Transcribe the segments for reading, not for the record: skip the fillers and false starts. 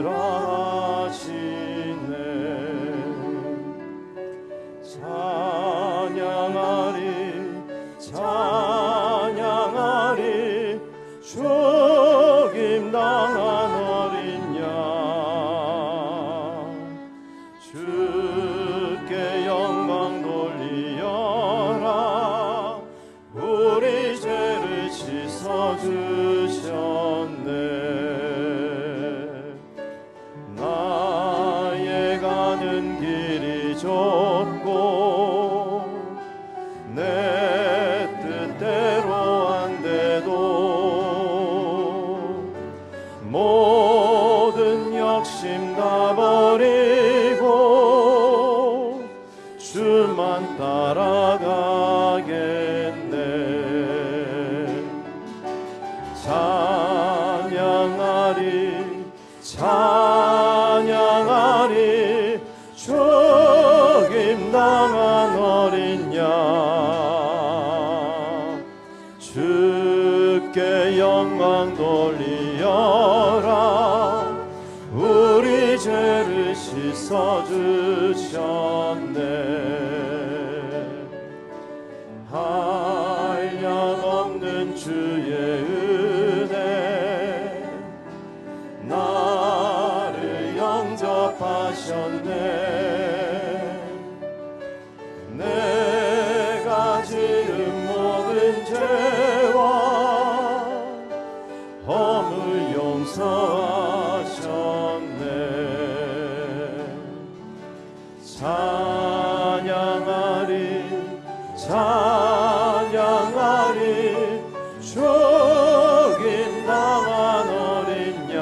하시네. 찬양하리 찬양하리 죽임당한 어린 양 주께 영광 돌리어라. 우리 죄를 씻어주셨네. 나의 가는 길이 좁고 내 뜻대로 안 돼도 모든 욕심 다 버리고 주만 따라가겠네. 찬양하리 찬양하리 죽임당한 어린 양 주께 영광 돌리어라. 우리 죄를 씻어주셨네. 한량없는 주의 은혜 나를 영접하셨네. 내가 지은 모든 죄와 허물 용서하셨네. 찬양하리 찬양하리 죽임당한 어린 양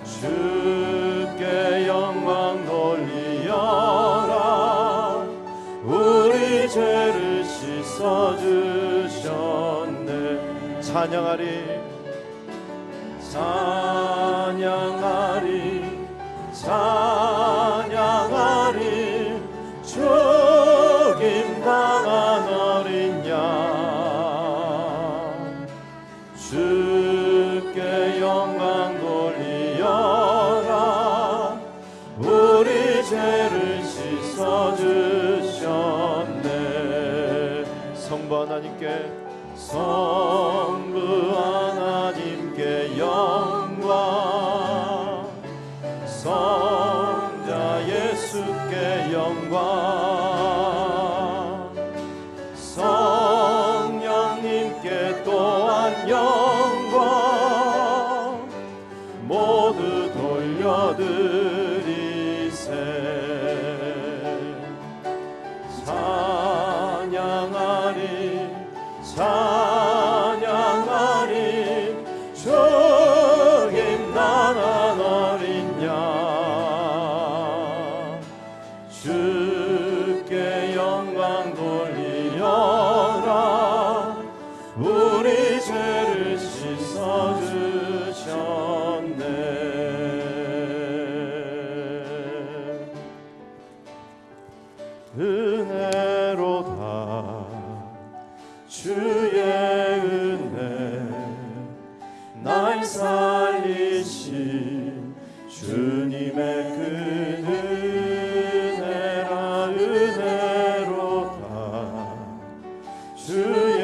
주께 영광 돌리어라. 우리 죄를 씻어주셨네. 찬양하리 찬양하리 찬양하리 죽임당한 어린 양 주께 영광 돌리어라. 우리 죄를 씻어주셨네. 성부 하나님께 성부 하나님께 영광 성자 예수께 영광 성령님께 또한 영광 모두 돌려드리세. 찬양하리 찬양하리 죽임당한 어린 양 주께 영광 돌리어라. 우리 죄를 씻어주셨네. 은혜로다 주의 은혜 날 살리신 주님의 그 은혜라. 은혜로다 주의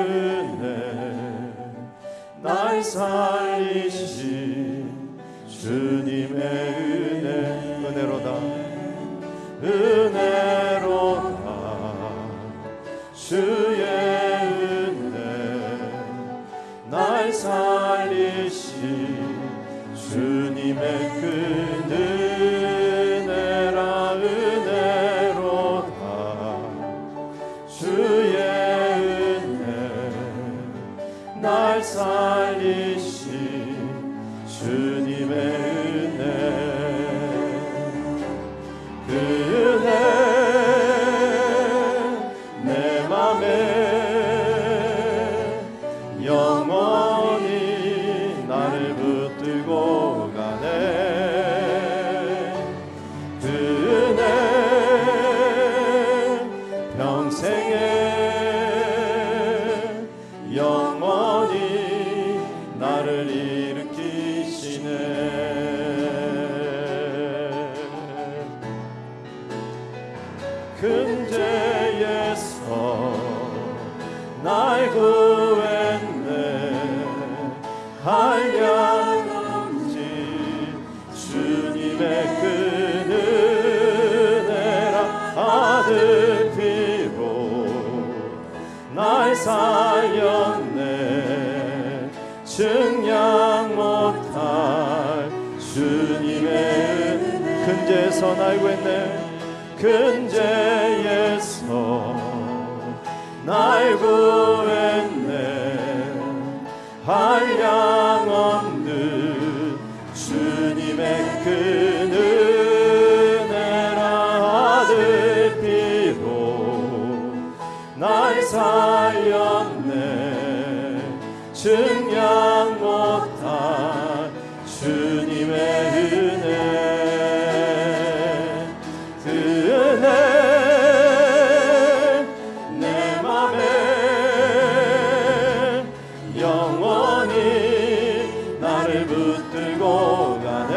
은혜 날 살리신 주님의 은혜. 은혜로다 은혜로다 주의 은혜 날 살리신 주님의 그 은혜라. 은혜로다 주의 은혜 날 살리신 주님의 은혜. 그 은혜 내 맘에 영원히 나를 붙들고 가네. 그 은혜 평생에 영원히 나를 일으키 날 살렸네. 증량 못할 주님의 은혜. 근제에서 날 구했네. 근제에서 날 구했네. 한량 없는 주님의 그 은혜라. 아들 피로 날 살렸네. 증량 못할 주님의 은혜. 그 은혜 내 맘에 영원히 나를 붙들고 가네.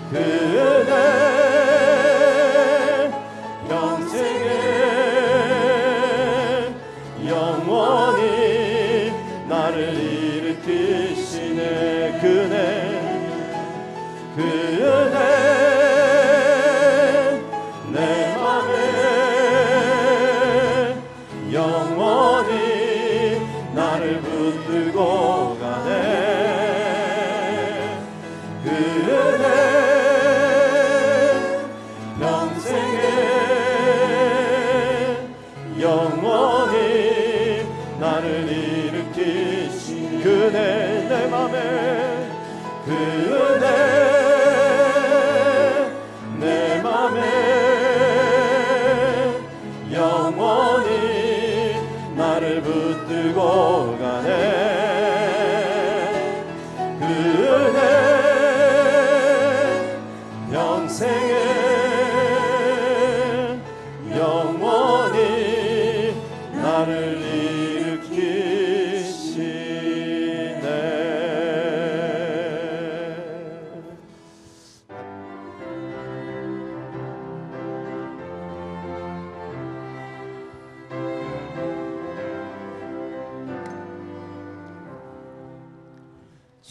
그 은혜 평생에 영원히 나를 일으키시네. 그 은혜 그 은혜 내 맘에 영원히 나를 붙들고 가네. 그 은혜 평생에 영원히 나를 일으키신 그 은혜 내 맘에 그 은혜 내 맘에 영원히 나를 붙들고 가네. 그 은혜 평생에 영원히 나를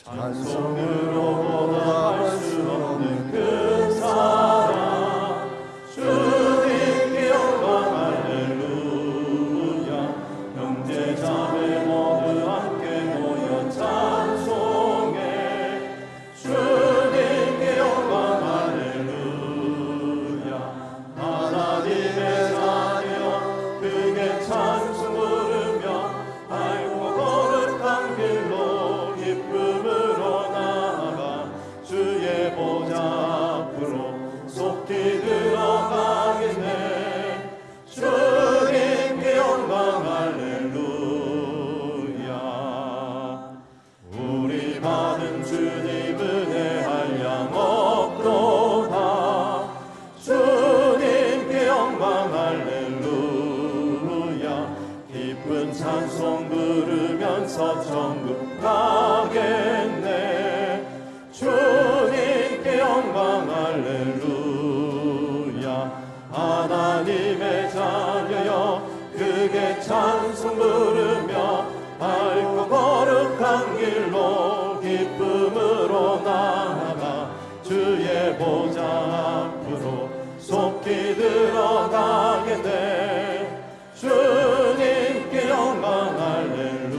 찬송으로 보답할 수 없는 그 사랑. 주님께 영광 할렐루야. 형제자매 모두 함께 모여 찬송해. 주님께 영광 할렐루야. 하나님의 자녀 크게 찬송 부르며 밝고 거룩한 길로 기쁨으로 나아가 주의 보좌 앞으로 속히 들어가겠네. 주님께 영광 할렐루야. 우리 받은 주님 은혜 한량 없도다. 주님께 영광 할렐루야. 기쁜 찬송 부르면서 천국 가겠네. 주님께 영광 할렐루야. 하나님의 자녀여 크게 찬송 부르며 밝고 거룩한 길로 기쁨으로 나아가 주의 보좌 앞으로 속히 들어가겠네. 주님께 영광 할렐루야.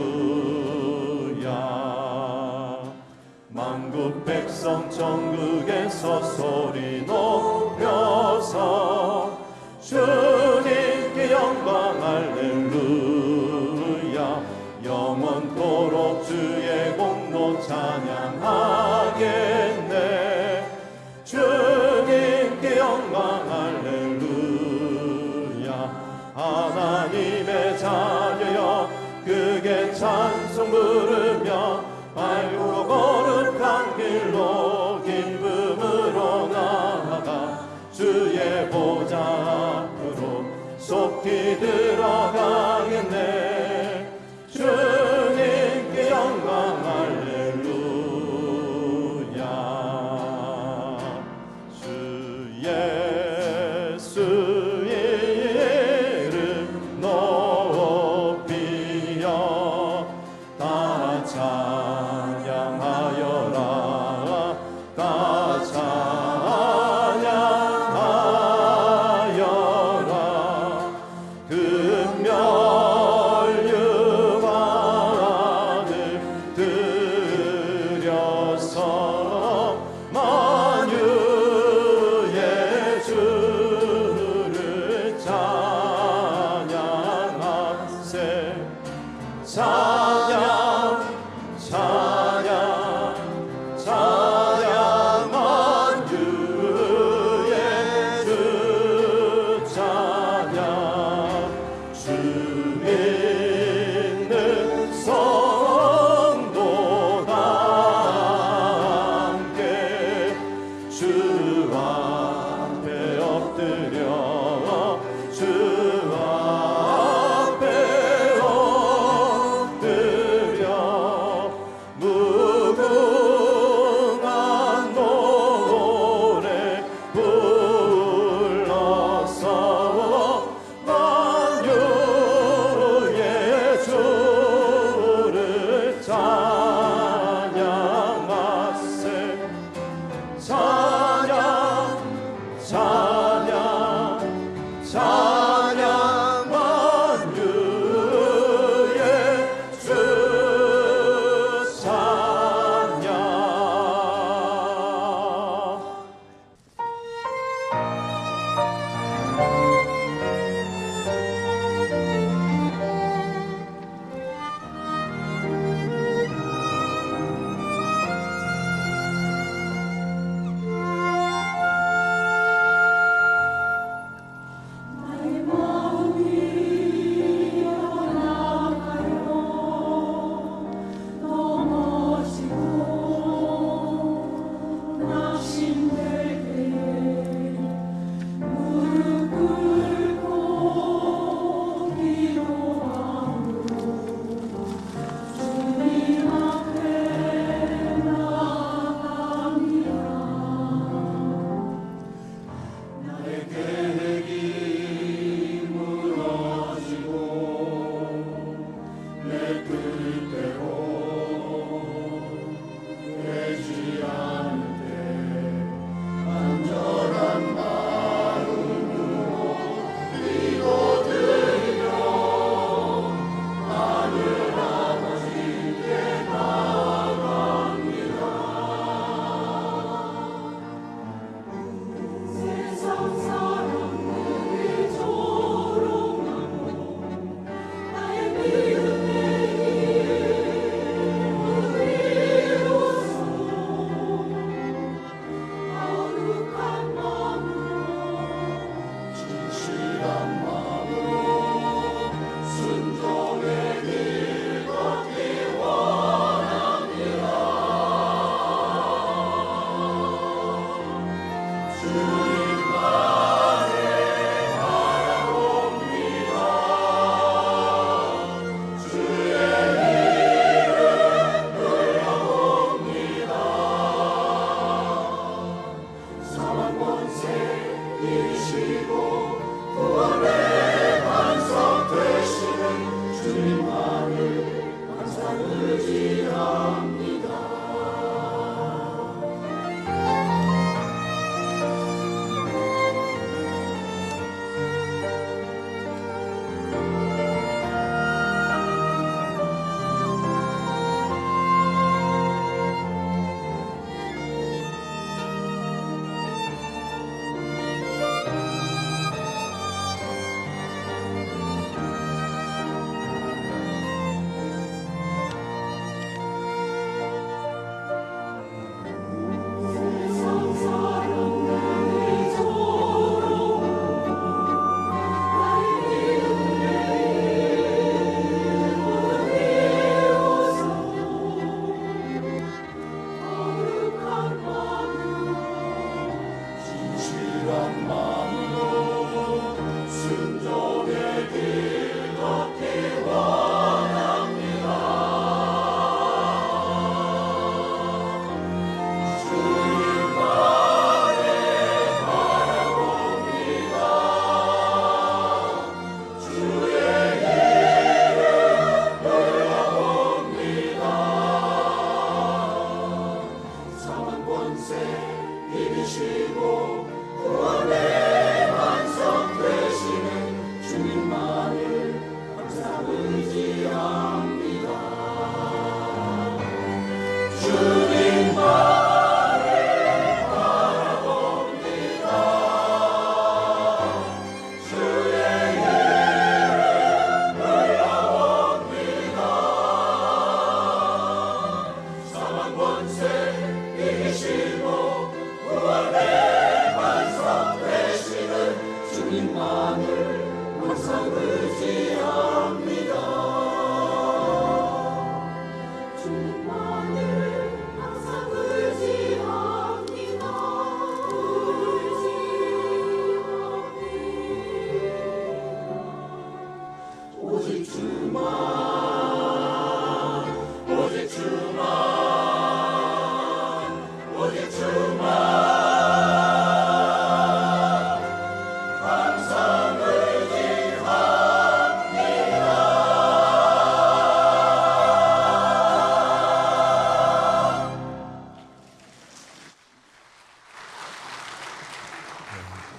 만국 백성 천국에서 소리 높여서 주님께 영광 할렐루야. 영원토록 주의 공로 찬양하겠네. 주님께 영광 할렐루야. 하나님의 자녀여 크게 찬송 부르며 밝고 거룩한 길로 기쁨으로 나아가 주의 보좌 앞으로 속히 들어가겠네. 주님께 영광 할렐루야.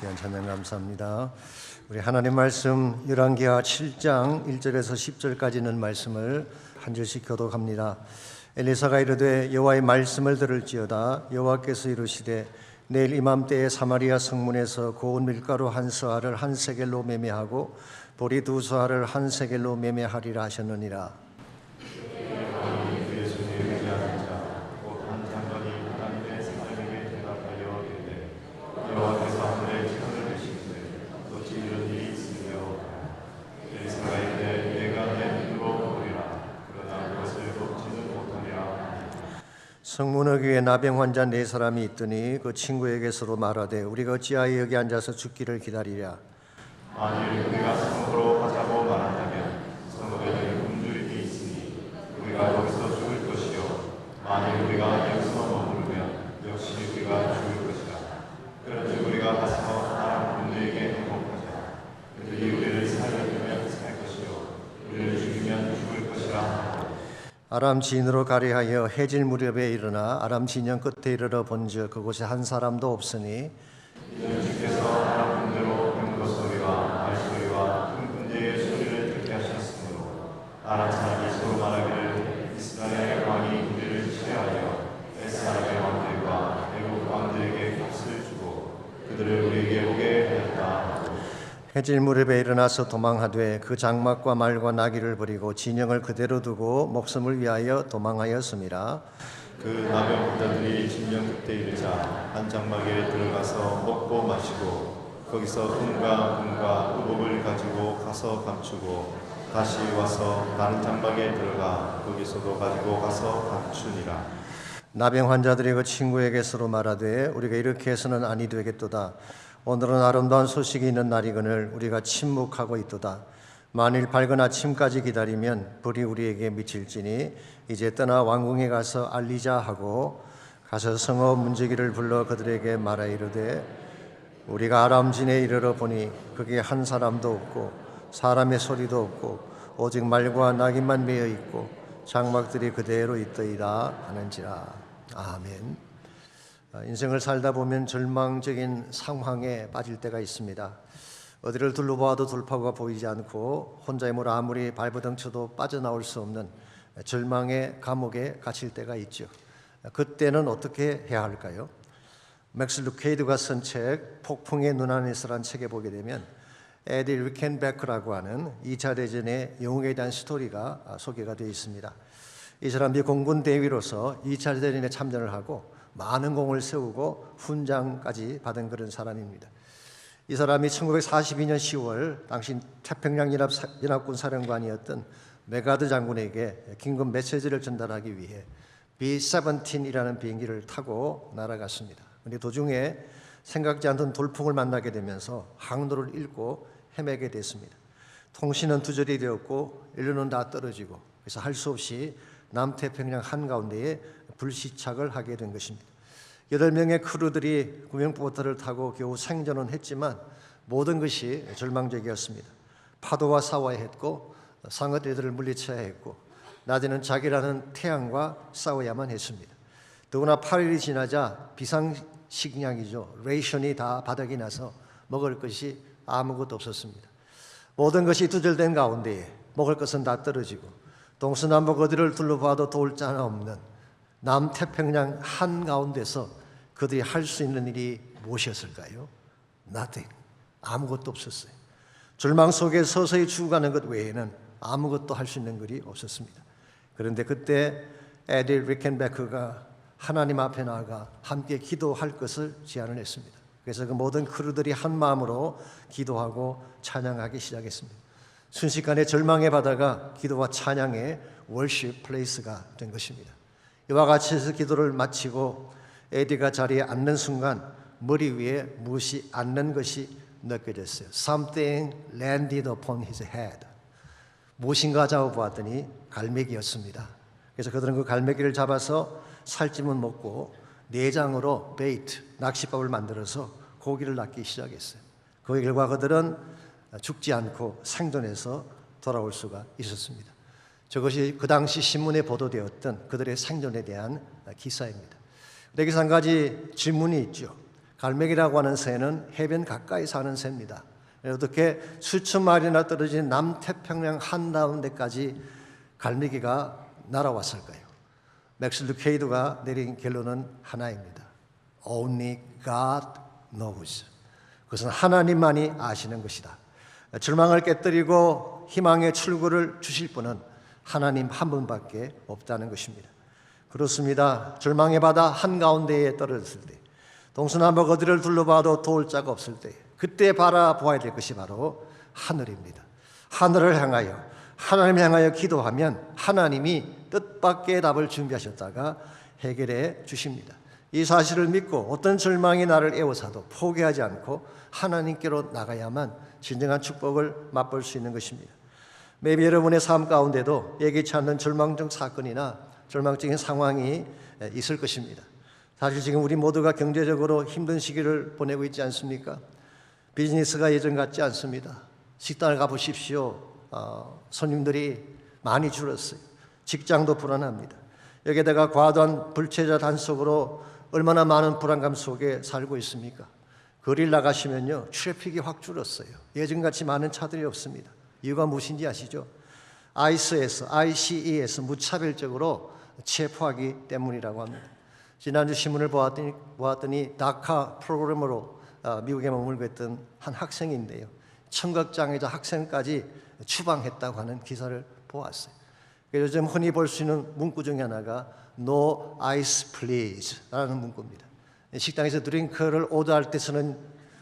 귀한 찬양 감사합니다. 우리 하나님 말씀 열왕기하 7장 1절에서 10절까지는 말씀을 한 절씩 교독합니다. 엘리사가 이르되 여호와의 말씀을 들을지어다. 여호와께서 이르시되 내일 이맘때에 사마리아 성문에서 고운 밀가루 한 서아를 한 세겔로 매매하고 보리 두 서아를 한 세겔로 매매하리라 하셨느니라. 성문의 귀에 나병 환자 4사람이 있더니 그 친구에게서로 말하되 우리가 어찌하여 여기 앉아서 죽기를 기다리랴. 만일 우리가 성읍으로 가자고 말한다면 성읍에는 굶주림이 있으니 우리가 거기서 죽을 것이요 만일 우리가 여기서 머무르면 역시 우리가 죽을 것이라. 그런즉 우리가 가서 아람 군대에게 항복하자. 그들이 우리를 살려주면 살 것이요 우리를 죽이면 죽을 것이라. 아람 진으로 가리하여 해질 무렵에 일어나 아람 진영 끝에 이르러 본즉 그곳에 한 사람도 없으니 이는 주께서 아람 군대로 병거 소리와 말소리와 큰 군대의 소리를 듣게 하셨으므로 아람 사람이 서로 말하기를 이스라엘 왕이 우리를 취하여 에스라엘 왕들과 애국 왕들에게 값을 주고 그들을 우리에게 오게 하였다. 해질 무렵에 일어나서 도망하되 그 장막과 말과 나귀를 버리고 진영을 그대로 두고 목숨을 위하여 도망하였습니다. 그 나병 환자들이 진영 끝에 이르자 한 장막에 들어가서 먹고 마시고 거기서 금과 의복을 가지고 가서 감추고 다시 와서 다른 장막에 들어가 거기서도 가지고 가서 감추니라. 나병 환자들이 그 친구에게서로 말하되 우리가 이렇게 해서는 아니 되겠도다. 오늘은 아름다운 소식이 있는 날이거늘 우리가 침묵하고 있도다. 만일 밝은 아침까지 기다리면 불이 우리에게 미칠지니 이제 떠나 왕궁에 가서 알리자 하고 가서 성읍 문지기를 불러 그들에게 말하 이르되 우리가 아람진에 이르러 보니 거기에 한 사람도 없고 사람의 소리도 없고 오직 말과 나귀만 매여 있고 장막들이 그대로 있더이다 하는지라. 아멘. 인생을 살다 보면 절망적인 상황에 빠질 때가 있습니다. 어디를 둘러보아도 돌파구가 보이지 않고 혼자 힘으로 아무리 발버둥 쳐도 빠져나올 수 없는 절망의 감옥에 갇힐 때가 있죠. 그때는 어떻게 해야 할까요? 맥스 루케이드가 쓴 책 폭풍의 눈 안에서란 책에 보게 되면 에디 리켄베크라고 하는 2차 대전의 영웅에 대한 스토리가 소개가 되어 있습니다. 이 사람이 공군 대위로서 2차 대전에 참전을 하고 많은 공을 세우고 훈장까지 받은 그런 사람입니다. 이 사람이 1942년 10월 당시 태평양 연합군 사령관이었던 메가드 장군에게 긴급 메시지를 전달하기 위해 B-17이라는 비행기를 타고 날아갔습니다. 그런데 도중에 생각지 않던 돌풍을 만나게 되면서 항로를 잃고 헤매게 됐습니다. 통신은 두절이 되었고 연료는 다 떨어지고 그래서 할 수 없이 남태평양 한가운데에 불시착을 하게 된 것입니다. 8명의 크루들이 구명보트를 타고 겨우 생존은 했지만 모든 것이 절망적이었습니다. 파도와 싸워야 했고 상어떼들을 물리쳐야 했고 낮에는 자기라는 태양과 싸워야만 했습니다. 더구나 8일이 지나자 비상식량이죠. 레이션이 다 바닥이 나서 먹을 것이 아무것도 없었습니다. 모든 것이 두절된 가운데에 먹을 것은 다 떨어지고 동서남북 어디를 둘러봐도 돌 자나 없는 남태평양 한가운데서 그들이 할 수 있는 일이 무엇이었을까요? Nothing. 아무것도 없었어요. 절망 속에 서서히 죽어가는 것 외에는 아무것도 할 수 있는 것이 없었습니다. 그런데 그때 에디 리켄베크가 하나님 앞에 나아가 함께 기도할 것을 제안을 했습니다. 그래서 그 모든 크루들이 한 마음으로 기도하고 찬양하기 시작했습니다. 순식간에 절망의 바다가 기도와 찬양의 월십 플레이스가 된 것입니다. 이와 같이 해서 기도를 마치고 에디가 자리에 앉는 순간 머리 위에 무엇이 앉는 것이 느껴졌어요. Something landed upon his head. 무엇인가 잡아보았더니 갈매기였습니다. 그래서 그들은 그 갈매기를 잡아서 살찜은 먹고 내장으로 베이트, 낚싯밥을 만들어서 고기를 낚기 시작했어요. 그 결과 그들은 죽지 않고 생존해서 돌아올 수가 있었습니다. 저것이 그 당시 신문에 보도되었던 그들의 생존에 대한 기사입니다. 여기서 한 가지 질문이 있죠. 갈매기라고 하는 새는 해변 가까이 사는 새입니다. 어떻게 수천 마리나 떨어진 남태평양 한가운데까지 갈매기가 날아왔을까요? 맥스 루케이드가 내린 결론은 하나입니다. Only God knows. 그것은 하나님만이 아시는 것이다. 절망을 깨뜨리고 희망의 출구를 주실 분은 하나님 한 분밖에 없다는 것입니다. 그렇습니다. 절망의 바다 한가운데에 떨어졌을 때, 동서남북 어디를 둘러봐도 도울 자가 없을 때, 그때 바라보아야 될 것이 바로 하늘입니다. 하늘을 향하여, 하나님을 향하여 기도하면 하나님이 뜻밖의 답을 준비하셨다가 해결해 주십니다. 이 사실을 믿고 어떤 절망이 나를 에워싸도 포기하지 않고 하나님께로 나가야만 진정한 축복을 맛볼 수 있는 것입니다. 매일 여러분의 삶 가운데도 예기치 않는 절망적 사건이나 절망적인 상황이 있을 것입니다. 사실 지금 우리 모두가 경제적으로 힘든 시기를 보내고 있지 않습니까? 비즈니스가 예전 같지 않습니다. 식당을 가보십시오. 손님들이 많이 줄었어요. 직장도 불안합니다. 여기에다가 과도한 불체자 단속으로 얼마나 많은 불안감 속에 살고 있습니까? 거리를 나가시면요, 트래픽이 확 줄었어요. 예전같이 많은 차들이 없습니다. 이유가 무엇인지 아시죠? ICE에서 무차별적으로 체포하기 때문이라고 합니다. 지난주 신문을 보았더니 다카 프로그램으로 미국에 머물고 있던 한 학생인데요, 청각장애자 학생까지 추방했다고 하는 기사를 보았어요. 요즘 흔히 볼 수 있는 문구 중에 하나가 No ice please 라는 문구입니다. 식당에서 드링크를 오더할 때 쓰는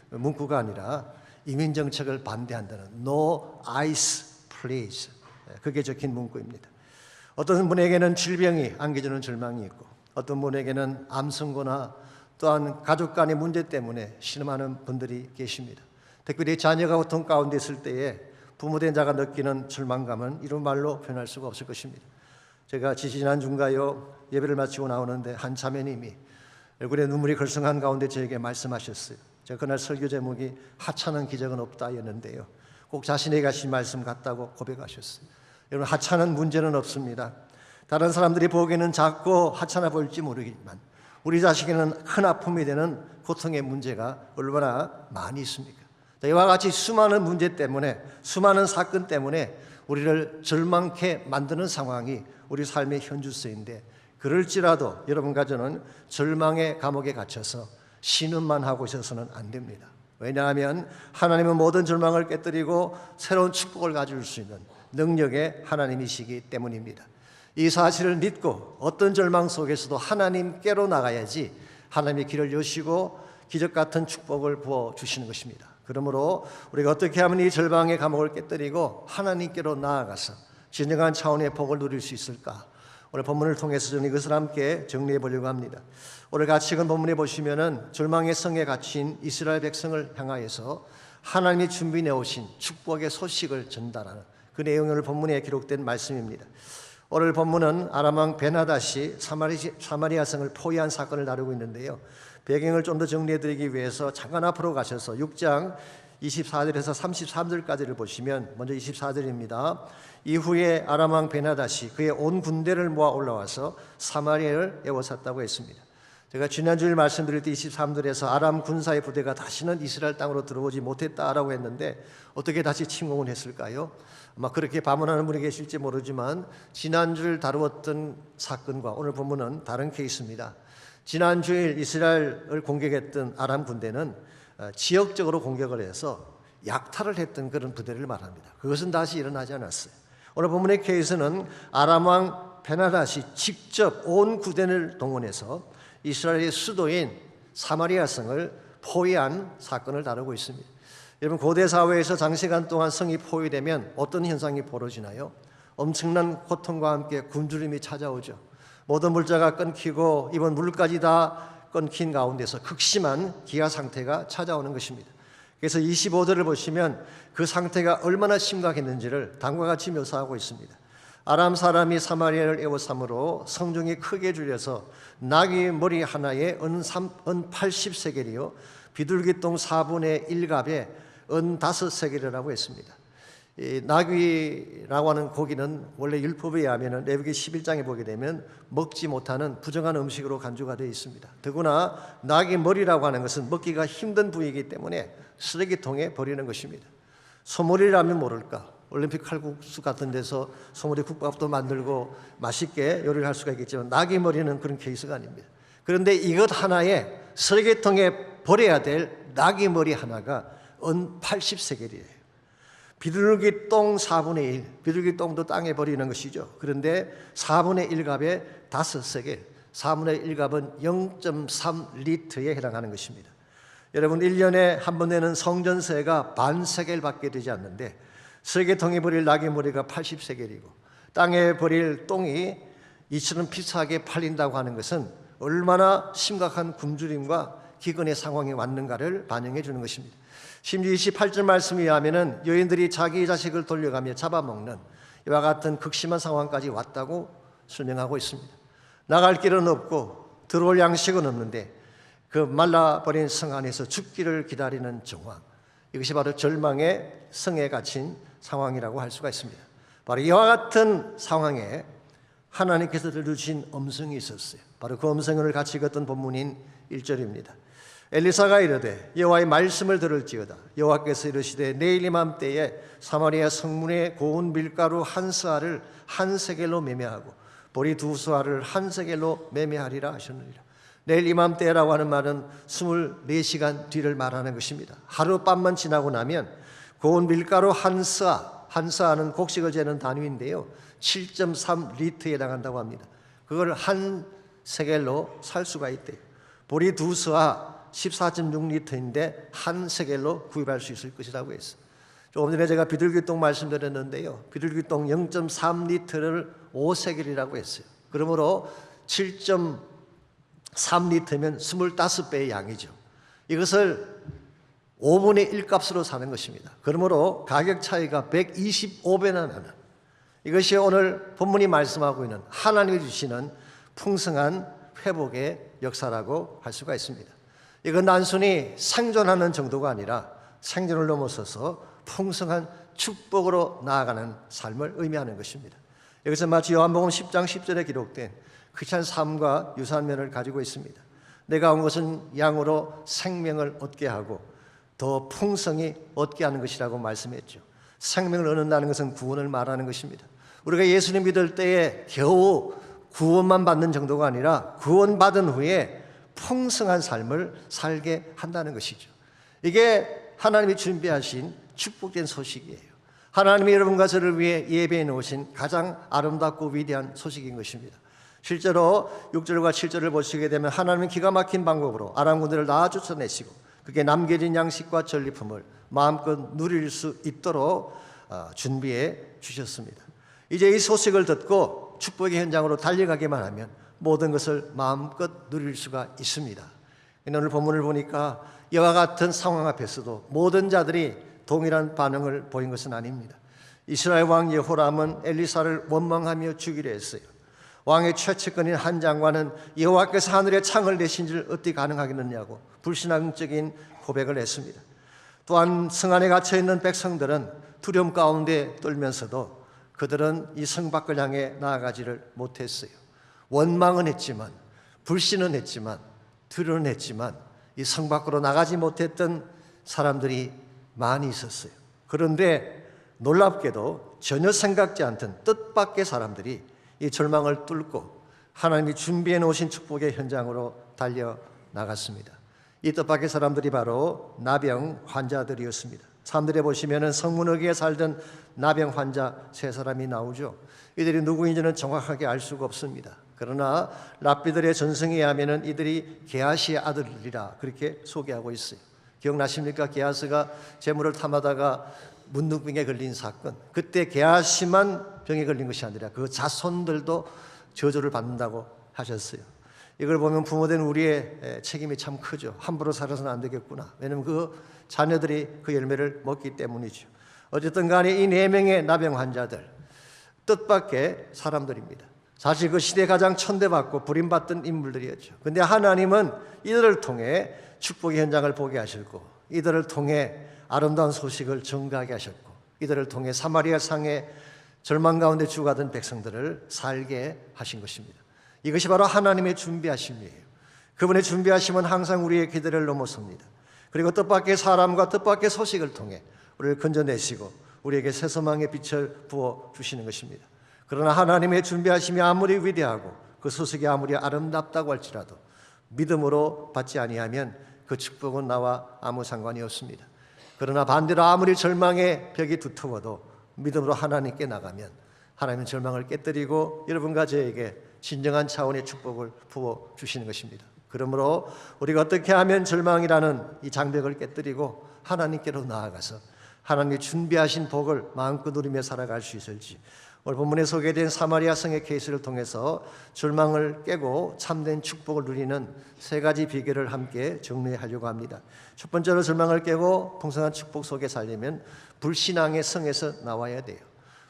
문구가 아니라 이민정책을 반대한다는 No ice please, 그게 적힌 문구입니다. 어떤 분에게는 질병이 안겨주는 절망이 있고, 어떤 분에게는 암 선고나 또한 가족 간의 문제 때문에 신음하는 분들이 계십니다. 특별히 자녀가 고통 가운데 있을 때에 부모된 자가 느끼는 절망감은 이런 말로 표현할 수가 없을 것입니다. 제가 지난 주인가요, 예배를 마치고 나오는데 한 자매님이 얼굴에 눈물이 글썽한 가운데 저에게 말씀하셨어요. 제가 그날 설교 제목이 하찮은 기적은 없다였는데요, 꼭 자신에게 하신 말씀 같다고 고백하셨어요. 여러분, 하찮은 문제는 없습니다. 다른 사람들이 보기에는 작고 하찮아 보일지 모르겠지만 우리 자식에는 큰 아픔이 되는 고통의 문제가 얼마나 많이 있습니까? 이와 같이 수많은 문제 때문에, 수많은 사건 때문에 우리를 절망케 만드는 상황이 우리 삶의 현주소인데, 그럴지라도 여러분과 저는 절망의 감옥에 갇혀서 신음만 하고 있어서는 안 됩니다. 왜냐하면 하나님은 모든 절망을 깨뜨리고 새로운 축복을 가질 수 있는 능력의 하나님이시기 때문입니다. 이 사실을 믿고 어떤 절망 속에서도 하나님께로 나가야지 하나님의 길을 여시고 기적 같은 축복을 부어주시는 것입니다. 그러므로 우리가 어떻게 하면 이 절망의 감옥을 깨뜨리고 하나님께로 나아가서 진정한 차원의 복을 누릴 수 있을까? 오늘 본문을 통해서 저는 이것을 함께 정리해 보려고 합니다. 오늘 같이 읽은 본문에 보시면은 절망의 성에 갇힌 이스라엘 백성을 향하여서 하나님이 준비해 오신 축복의 소식을 전달하는 그 내용을 본문에 기록된 말씀입니다. 오늘 본문은 아람 왕 베나닷이 사마리아 성을 포위한 사건을 다루고 있는데요, 배경을 좀 더 정리해 드리기 위해서 잠깐 앞으로 가셔서 6장 24절에서 33절까지를 보시면, 먼저 24절입니다. 이후에 아람 왕 베나닷이 그의 온 군대를 모아 올라와서 사마리아를 에워쌌다고 했습니다. 제가 지난주에 말씀드릴 때 23절에서 아람 군사의 부대가 다시는 이스라엘 땅으로 들어오지 못했다라고 했는데, 어떻게 다시 침공을 했을까요? 아마 그렇게 반문하는 분이 계실지 모르지만 지난주를 다루었던 사건과 오늘 본문은 다른 케이스입니다. 지난주일 이스라엘을 공격했던 아람 군대는 지역적으로 공격을 해서 약탈을 했던 그런 부대를 말합니다. 그것은 다시 일어나지 않았어요. 오늘 본문의 케이스는 아람 왕 베나닷이 직접 온 군대를 동원해서 이스라엘의 수도인 사마리아 성을 포위한 사건을 다루고 있습니다. 여러분, 고대 사회에서 장시간 동안 성이 포위되면 어떤 현상이 벌어지나요? 엄청난 고통과 함께 굶주림이 찾아오죠. 모든 물자가 끊기고 이번 물까지 다 끊긴 가운데서 극심한 기아 상태가 찾아오는 것입니다. 그래서 25절을 보시면 그 상태가 얼마나 심각했는지를 다음과 같이 묘사하고 있습니다. 아람 사람이 사마리아를 애워삼으로 성중이 크게 줄여서 나귀 머리 하나에 은 80세겔이요 비둘기똥 4분의 1갑에 은 5세겔이라고 했습니다. 이 나귀라고 하는 고기는 원래 율법에 의하면 레위기 11장에 보게 되면 먹지 못하는 부정한 음식으로 간주가 되어 있습니다. 더구나 나귀 머리라고 하는 것은 먹기가 힘든 부위이기 때문에 쓰레기통에 버리는 것입니다. 소머리라면 모를까, 올림픽 칼국수 같은 데서 소머리 국밥도 만들고 맛있게 요리를 할 수가 있겠지만 나귀 머리는 그런 케이스가 아닙니다. 그런데 이것 하나에 쓰레기통에 버려야 될 나귀 머리 하나가 은 80세겔이에요. 비둘기 똥 4분의 1, 비둘기 똥도 땅에 버리는 것이죠. 그런데 4분의 1갑에 5세겔, 4분의 1갑은 0.3리터에 해당하는 것입니다. 여러분, 1년에 한 번 내는 성전세가 반세겔밖에 되지 않는데 쓰레기통에 버릴 나귀 머리가 80세겔이고 땅에 버릴 똥이 이처럼 비싸게 팔린다고 하는 것은 얼마나 심각한 굶주림과 기근의 상황이 왔는가를 반영해 주는 것입니다. 심지어 28절 말씀에 의하면 여인들이 자기 자식을 돌려가며 잡아먹는 이와 같은 극심한 상황까지 왔다고 설명하고 있습니다. 나갈 길은 없고 들어올 양식은 없는데 그 말라버린 성 안에서 죽기를 기다리는 정황, 이것이 바로 절망의 성에 갇힌 상황이라고 할 수가 있습니다. 바로 이와 같은 상황에 하나님께서 들려주신 음성이 있었어요. 바로 그 음성을 같이 읽었던 본문인 1절입니다. 엘리사가 이르되 여호와의 말씀을 들을지어다. 여호와께서 이르시되 내일 이맘때에 사마리아 성문에 고운 밀가루 한 스아를 한 세겔로 매매하고 보리 두 스아를 한 세겔로 매매하리라 하셨느니라. 내일 이맘때라고 하는 말은 24시간 뒤를 말하는 것입니다. 하룻밤만 지나고 나면 고운 밀가루 한 스아는 곡식을 재는 단위인데요 7.3리터에 해당한다고 합니다. 그걸 한 세겔로 살 수가 있대요. 보리 두 스아 14.6리터인데 한 세겔로 구입할 수 있을 것이라고 했어요. 조금 전에 제가 비둘기똥 말씀드렸는데요, 비둘기똥 0.3리터를 5세겔이라고 했어요. 그러므로 7.3리터면 25배의 양이죠. 이것을 5분의 1 값으로 사는 것입니다. 그러므로 가격 차이가 125배나 나는, 이것이 오늘 본문이 말씀하고 있는 하나님이 주시는 풍성한 회복의 역사라고 할 수가 있습니다. 이건 단순히 생존하는 정도가 아니라 생존을 넘어서서 풍성한 축복으로 나아가는 삶을 의미하는 것입니다. 여기서 마치 요한복음 10장 10절에 기록된 크리스찬 삶과 유사한 면을 가지고 있습니다. 내가 온 것은 양으로 생명을 얻게 하고 더 풍성히 얻게 하는 것이라고 말씀했죠. 생명을 얻는다는 것은 구원을 말하는 것입니다. 우리가 예수님 믿을 때에 겨우 구원만 받는 정도가 아니라 구원받은 후에 풍성한 삶을 살게 한다는 것이죠. 이게 하나님이 준비하신 축복된 소식이에요. 하나님이 여러분과 저를 위해 예배해 놓으신 가장 아름답고 위대한 소식인 것입니다. 실제로 6절과 7절을 보시게 되면 하나님은 기가 막힌 방법으로 아람 군대를 다 쫓아내시고 그게 남겨진 양식과 전리품을 마음껏 누릴 수 있도록 준비해 주셨습니다. 이제 이 소식을 듣고 축복의 현장으로 달려가기만 하면 모든 것을 마음껏 누릴 수가 있습니다. 오늘 본문을 보니까 이와 같은 상황 앞에서도 모든 자들이 동일한 반응을 보인 것은 아닙니다. 이스라엘 왕 여호람은 엘리사를 원망하며 죽이려 했어요. 왕의 최측근인 한 장관은 여호와께서 하늘에 창을 내신 줄 어떻게 가능하겠느냐고 불신앙적인 고백을 했습니다. 또한 성 안에 갇혀있는 백성들은 두려움 가운데 떨면서도 그들은 이 성 밖을 향해 나아가지를 못했어요. 원망은 했지만, 불신은 했지만, 두려움은 했지만 이 성 밖으로 나가지 못했던 사람들이 많이 있었어요. 그런데 놀랍게도 전혀 생각지 않던 뜻밖의 사람들이 이 절망을 뚫고 하나님이 준비해 놓으신 축복의 현장으로 달려나갔습니다. 이 뜻밖의 사람들이 바로 나병 환자들이었습니다. 사람들이 보시면 성문어기에 살던 나병 환자 3사람이 나오죠. 이들이 누구인지는 정확하게 알 수가 없습니다. 그러나 랍비들의 전승에 의하면 이들이 게하시의 아들이라 그렇게 소개하고 있어요. 기억나십니까? 게하스가 재물을 탐하다가 문둥병에 걸린 사건. 그때 게하시만 병에 걸린 것이 아니라 그 자손들도 저주를 받는다고 하셨어요. 이걸 보면 부모된 우리의 책임이 참 크죠. 함부로 살아서는 안 되겠구나. 왜냐하면 그 자녀들이 그 열매를 먹기 때문이죠. 어쨌든 간에 이 4명의 나병 환자들, 뜻밖의 사람들입니다. 사실 그 시대에 가장 천대받고 부림받던 인물들이었죠. 근데 하나님은 이들을 통해 축복의 현장을 보게 하셨고, 이들을 통해 아름다운 소식을 전가하게 하셨고, 이들을 통해 사마리아 상의 절망 가운데 죽어가던 백성들을 살게 하신 것입니다. 이것이 바로 하나님의 준비하심이에요. 그분의 준비하심은 항상 우리의 기대를 넘어섭니다. 그리고 뜻밖의 사람과 뜻밖의 소식을 통해 우리를 건져내시고 우리에게 새소망의 빛을 부어주시는 것입니다. 그러나 하나님의 준비하심이 아무리 위대하고 그 소식이 아무리 아름답다고 할지라도 믿음으로 받지 아니하면 그 축복은 나와 아무 상관이 없습니다. 그러나 반대로 아무리 절망의 벽이 두터워도 믿음으로 하나님께 나가면 하나님은 절망을 깨뜨리고 여러분과 저에게 진정한 차원의 축복을 부어주시는 것입니다. 그러므로 우리가 어떻게 하면 절망이라는 이 장벽을 깨뜨리고 하나님께로 나아가서 하나님이 준비하신 복을 마음껏 누리며 살아갈 수 있을지, 오늘 본문에 소개된 사마리아 성의 케이스를 통해서 절망을 깨고 참된 축복을 누리는 3가지 비결을 함께 정리하려고 합니다. 첫 번째로 절망을 깨고 풍성한 축복 속에 살려면 불신앙의 성에서 나와야 돼요.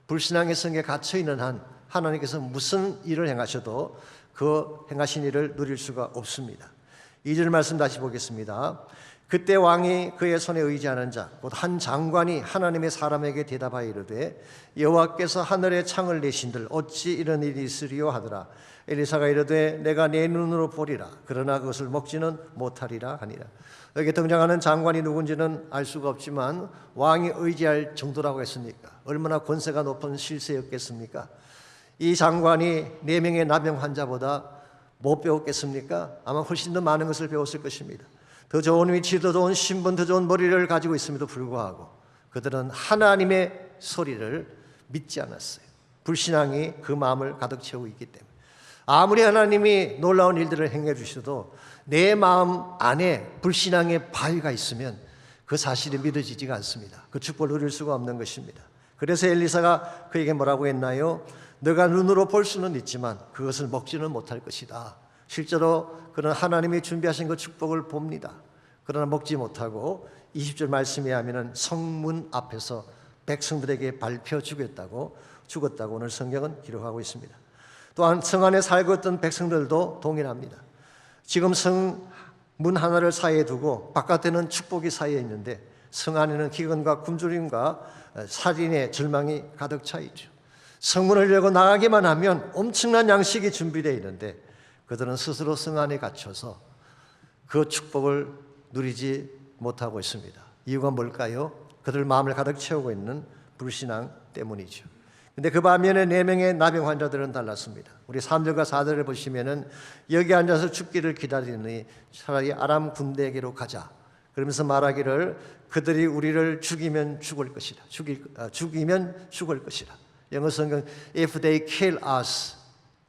불신앙의 성에 갇혀있는 한 하나님께서 무슨 일을 행하셔도 그 행하신 일을 누릴 수가 없습니다. 2절 말씀 다시 보겠습니다. 그때 왕이 그의 손에 의지하는 자 곧 한 장관이 하나님의 사람에게 대답하여 이르되 여호와께서 하늘에 창을 내신들 어찌 이런 일이 있으리요 하더라. 엘리사가 이르되 내가 내 눈으로 보리라 그러나 그것을 먹지는 못하리라 하니라. 여기 등장하는 장관이 누군지는 알 수가 없지만 왕이 의지할 정도라고 했으니까 얼마나 권세가 높은 실세였겠습니까? 이 장관이 4명의 나병 환자보다 못 배웠겠습니까? 아마 훨씬 더 많은 것을 배웠을 것입니다. 더 좋은 위치, 더 좋은 신분, 더 좋은 머리를 가지고 있음에도 불구하고 그들은 하나님의 소리를 믿지 않았어요. 불신앙이 그 마음을 가득 채우고 있기 때문에 아무리 하나님이 놀라운 일들을 행해 주셔도 내 마음 안에 불신앙의 바위가 있으면 그 사실이 믿어지지가 않습니다. 그 축복을 누릴 수가 없는 것입니다. 그래서 엘리사가 그에게 뭐라고 했나요? 너가 눈으로 볼 수는 있지만 그것을 먹지는 못할 것이다. 실제로 그는 하나님이 준비하신 그 축복을 봅니다. 그러나 먹지 못하고 20절 말씀에 하면은 성문 앞에서 백성들에게 밟혀 죽었다고 오늘 성경은 기록하고 있습니다. 또한 성 안에 살고 있던 백성들도 동일합니다. 지금 성문 하나를 사이에 두고 바깥에는 축복이 사이에 있는데 성 안에는 기근과 굶주림과 살인의 절망이 가득 차 있죠. 성문을 열고 나가기만 하면 엄청난 양식이 준비되어 있는데 그들은 스스로 성 안에 갇혀서 그 축복을 누리지 못하고 있습니다. 이유가 뭘까요? 그들 마음을 가득 채우고 있는 불신앙 때문이죠. 근데 그 반면에 4명의 나병 환자들은 달랐습니다. 우리 3절과 4절을 보시면은 여기 앉아서 죽기를 기다리니 차라리 아람 군대에게로 가자. 그러면서 말하기를 그들이 우리를 죽이면 죽을 것이라. 죽이면 죽을 것이라. 영어 성경 If they kill us,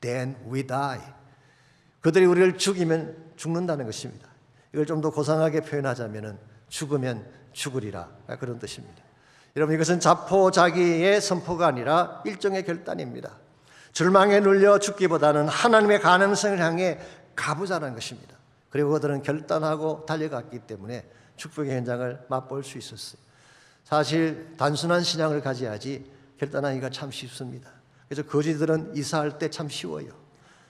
then we die. 그들이 우리를 죽이면 죽는다는 것입니다. 이걸 좀 더 고상하게 표현하자면은 죽으면 죽으리라 그런 뜻입니다. 여러분 이것은 자포자기의 선포가 아니라 일종의 결단입니다. 절망에 눌려 죽기보다는 하나님의 가능성을 향해 가보자는 것입니다. 그리고 그들은 결단하고 달려갔기 때문에 축복의 현장을 맛볼 수 있었어요. 사실 단순한 신앙을 가져야지 결단하기가 참 쉽습니다. 그래서 거지들은 이사할 때 참 쉬워요.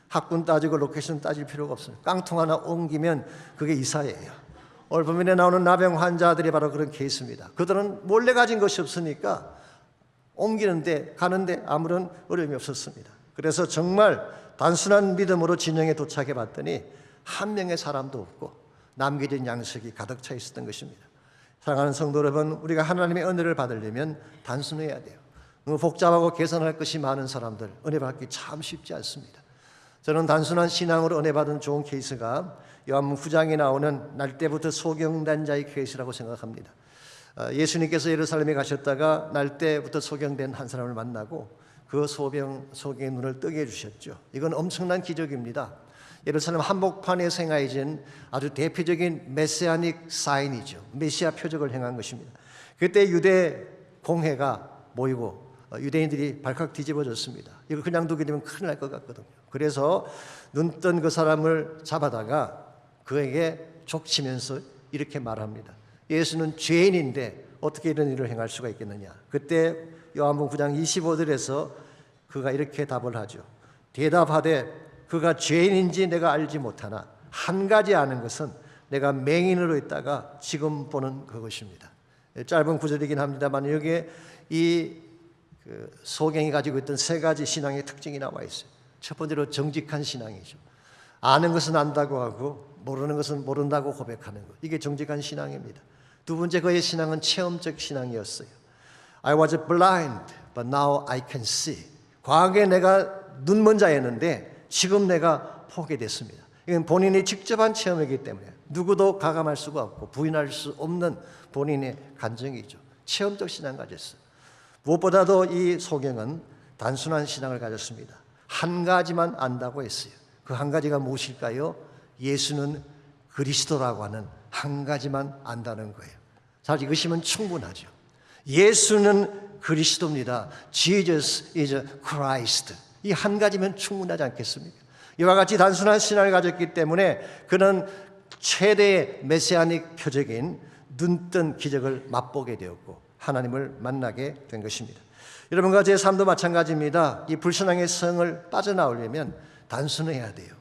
학군 따지고 로케이션 따질 필요가 없어요. 깡통 하나 옮기면 그게 이사예요. 오늘 본문에 나오는 나병 환자들이 바로 그런 케이스입니다. 그들은 몰래 가진 것이 없으니까 옮기는데 가는데 아무런 어려움이 없었습니다. 그래서 정말 단순한 믿음으로 진영에 도착해 봤더니 한 명의 사람도 없고 남겨진 양식이 가득 차 있었던 것입니다. 사랑하는 성도 여러분, 우리가 하나님의 은혜를 받으려면 단순해야 돼요. 너무 복잡하고 계산할 것이 많은 사람들 은혜 받기 참 쉽지 않습니다. 저는 단순한 신앙으로 은혜 받은 좋은 케이스가 요한복음 9장에 나오는 날 때부터 소경된 자의 케이스라고 생각합니다. 예수님께서 예루살렘에 가셨다가 날 때부터 소경된 한 사람을 만나고 그 소경의 눈을 뜨게 해주셨죠. 이건 엄청난 기적입니다. 예루살렘 한복판에 생활해진 아주 대표적인 메시아닉 사인이죠. 메시아 표적을 행한 것입니다. 그때 유대 공회가 모이고 유대인들이 발칵 뒤집어졌습니다. 이거 그냥 두게 되면 큰일 날 것 같거든요. 그래서 눈뜬 그 사람을 잡아다가 그에게 족치면서 이렇게 말합니다. 예수는 죄인인데 어떻게 이런 일을 행할 수가 있겠느냐. 그때 요한복음 9장 25절에서 그가 이렇게 답을 하죠. 대답하되 그가 죄인인지 내가 알지 못하나 한 가지 아는 것은 내가 맹인으로 있다가 지금 보는 그것입니다. 짧은 구절이긴 합니다만 여기에 이 소경이 가지고 있던 세 가지 신앙의 특징이 나와 있어요. 첫 번째로 정직한 신앙이죠. 아는 것은 안다고 하고 모르는 것은 모른다고 고백하는 것. 이게 정직한 신앙입니다. 두 번째 그의 신앙은 체험적 신앙이었어요. I was blind, but now I can see. 과거에 내가 눈먼 자였는데 지금 내가 보게 됐습니다. 이건 본인이 직접 한 체험이기 때문에 누구도 가감할 수가 없고 부인할 수 없는 본인의 간증이죠. 체험적 신앙을 가졌어요. 무엇보다도 이 소경은 단순한 신앙을 가졌습니다. 한 가지만 안다고 했어요. 그 한 가지가 무엇일까요? 예수는 그리스도라고 하는 한 가지만 안다는 거예요. 자, 이것이면 충분하죠. 예수는 그리스도입니다. Jesus is Christ. 이 한 가지면 충분하지 않겠습니까? 이와 같이 단순한 신앙을 가졌기 때문에 그는 최대의 메시아닉 표적인 눈뜬 기적을 맛보게 되었고 하나님을 만나게 된 것입니다. 여러분과 제 삶도 마찬가지입니다. 이 불신앙의 성을 빠져나오려면 단순해야 돼요.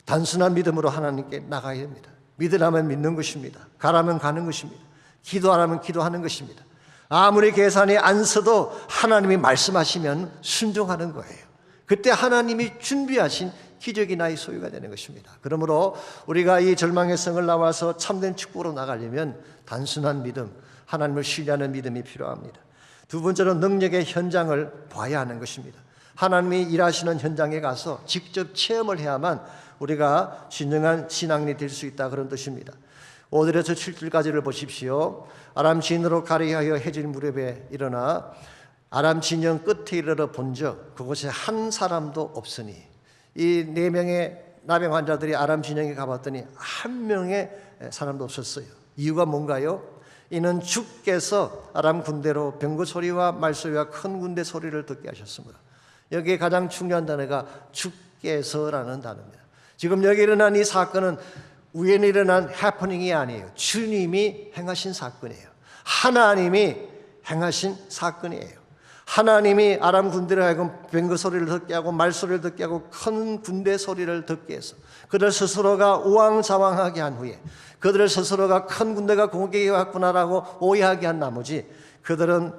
단순한 믿음으로 하나님께 나가야 됩니다. 믿으라면 믿는 것입니다. 가라면 가는 것입니다. 기도하라면 기도하는 것입니다. 아무리 계산이 안 서도 하나님이 말씀하시면 순종하는 거예요. 그때 하나님이 준비하신 기적이 나의 소유가 되는 것입니다. 그러므로 우리가 이 절망의 성을 나와서 참된 축복으로 나가려면 단순한 믿음, 하나님을 신뢰하는 믿음이 필요합니다. 두 번째로 능력의 현장을 봐야 하는 것입니다. 하나님이 일하시는 현장에 가서 직접 체험을 해야만 우리가 진정한 신앙인이 될 수 있다, 그런 뜻입니다. 5절에서 7절까지를 보십시오. 아람 진으로 가리하여 해질 무렵에 일어나 아람 진영 끝에 이르러 본즉 그곳에 한 사람도 없으니, 이 4명의 나병 환자들이 아람 진영에 가봤더니 한 명의 사람도 없었어요. 이유가 뭔가요? 이는 주께서 아람 군대로 병거 소리와 말소리와 큰 군대 소리를 듣게 하셨습니다. 여기에 가장 중요한 단어가 주께서라는 단어입니다. 지금 여기 일어난 이 사건은 우연히 일어난 해퍼닝이 아니에요. 주님이 행하신 사건이에요. 하나님이 행하신 사건이에요. 하나님이 아람 군대를 하여금 병거 소리를 듣게 하고 말소리를 듣게 하고 큰 군대 소리를 듣게 해서 그들 스스로가 우왕좌왕하게 한 후에 그들 스스로가 큰 군대가 공격해 왔구나라고 오해하게 한 나머지 그들은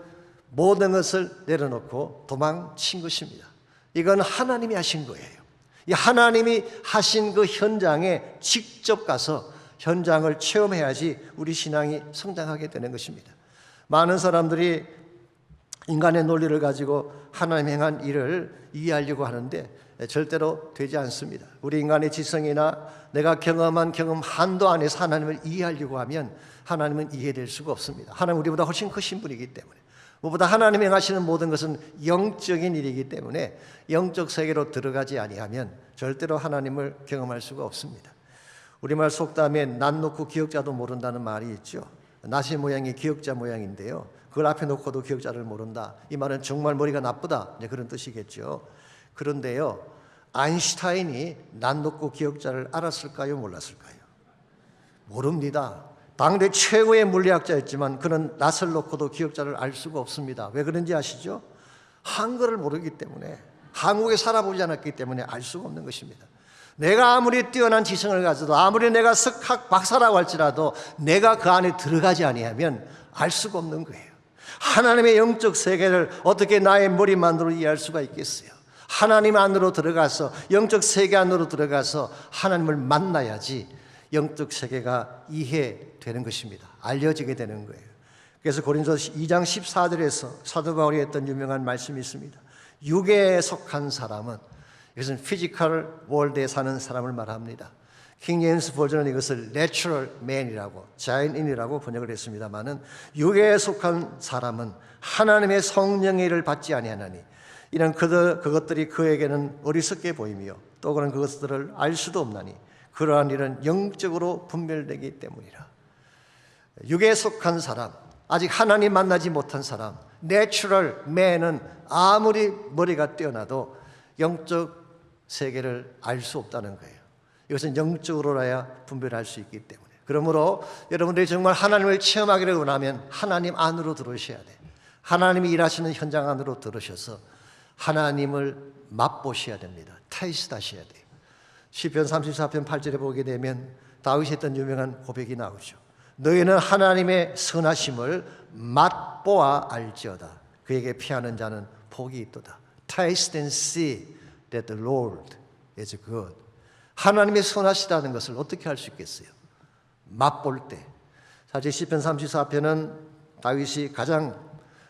모든 것을 내려놓고 도망친 것입니다. 이건 하나님이 하신 거예요. 이 하나님이 하신 그 현장에 직접 가서 현장을 체험해야지 우리 신앙이 성장하게 되는 것입니다. 많은 사람들이 인간의 논리를 가지고 하나님 행한 일을 이해하려고 하는데 절대로 되지 않습니다. 우리 인간의 지성이나 내가 경험한 경험 한도 안에서 하나님을 이해하려고 하면 하나님은 이해될 수가 없습니다. 하나님은 우리보다 훨씬 크신 분이기 때문에, 무엇보다 하나님이 행하시는 모든 것은 영적인 일이기 때문에 영적 세계로 들어가지 아니하면 절대로 하나님을 경험할 수가 없습니다. 우리말 속담에 낯 놓고 기억자도 모른다는 말이 있죠. 낯의 모양이 기억자 모양인데요, 그걸 앞에 놓고도 기억자를 모른다. 이 말은 정말 머리가 나쁘다, 그런 뜻이겠죠. 그런데요, 아인슈타인이 낯 놓고 기억자를 알았을까요, 몰랐을까요? 모릅니다. 당대 최고의 물리학자였지만 그는 낯을 놓고도 기억자를 알 수가 없습니다. 왜 그런지 아시죠? 한글을 모르기 때문에, 한국에 살아보지 않았기 때문에 알 수가 없는 것입니다. 내가 아무리 뛰어난 지성을 가져도, 아무리 내가 석학 박사라고 할지라도 내가 그 안에 들어가지 아니하면 알 수가 없는 거예요. 하나님의 영적 세계를 어떻게 나의 머리만으로 이해할 수가 있겠어요? 하나님 안으로 들어가서, 영적 세계 안으로 들어가서 하나님을 만나야지 영적 세계가 이해되는 것입니다. 알려지게 되는 거예요. 그래서 고린도서 2장 14절에서 사도 바울이 했던 유명한 말씀이 있습니다. 육에 속한 사람은, 이것은 피지컬 월드에 사는 사람을 말합니다. 킹 제임스 버전은 이것을 내추럴 맨이라고, 자연인이라고 번역을 했습니다마는, 육에 속한 사람은 하나님의 성령의 일을 받지 아니하나니 이는 그것들이 그에게는 어리석게 보이며 또 그는 그것들을 알 수도 없나니 그러한 일은 영적으로 분별되기 때문이라. 육에 속한 사람, 아직 하나님 만나지 못한 사람, 내추럴 맨은 아무리 머리가 뛰어나도 영적 세계를 알 수 없다는 거예요. 이것은 영적으로라야 분별할 수 있기 때문에. 그러므로 여러분들이 정말 하나님을 체험하기를 원하면 하나님 안으로 들어오셔야 돼요. 하나님이 일하시는 현장 안으로 들어오셔서 하나님을 맛보셔야 됩니다. 테이스트 하셔야 돼요. 시편 34편 8절에 보게 되면 다윗이 했던 유명한 고백이 나오죠. 너희는 하나님의 선하심을 맛보아 알지어다. 그에게 피하는 자는 복이 있도다. Taste and see that the Lord is good. 하나님의 선하시다는 것을 어떻게 할 수 있겠어요? 맛볼 때. 사실 시편 34편은 다윗이 가장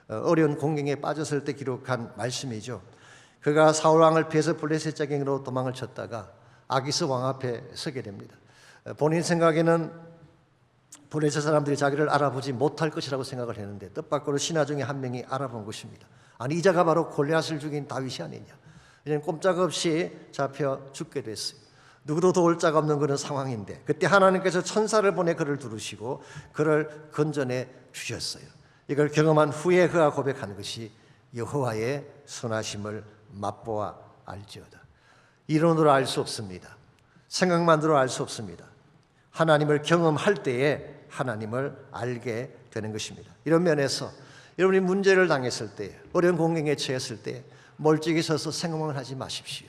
어려운 공경에 빠졌을 때 기록한 말씀이죠. 그가 사울 왕을 피해서 블레셋 자경으로 도망을 쳤다가 아기스 왕 앞에 서게 됩니다. 본인 생각에는 블레셋 사람들이 자기를 알아보지 못할 것이라고 생각을 했는데 뜻밖으로 신하 중에 한 명이 알아본 것입니다. 아니, 이 자가 바로 골리앗을 죽인 다윗이 아니냐. 이제는 꼼짝없이 잡혀 죽게 됐어요. 누구도 도울 자가 없는 그런 상황인데 그때 하나님께서 천사를 보내 그를 두르시고 그를 건져내 주셨어요. 이걸 경험한 후에 그가 고백한 것이 여호와의 선하심을 맛보아 알지어다. 이론으로 알 수 없습니다. 생각만으로 알 수 없습니다. 하나님을 경험할 때에 하나님을 알게 되는 것입니다. 이런 면에서 여러분이 문제를 당했을 때, 어려운 공경에 처했을 때 멀찍이 서서 생각만 하지 마십시오.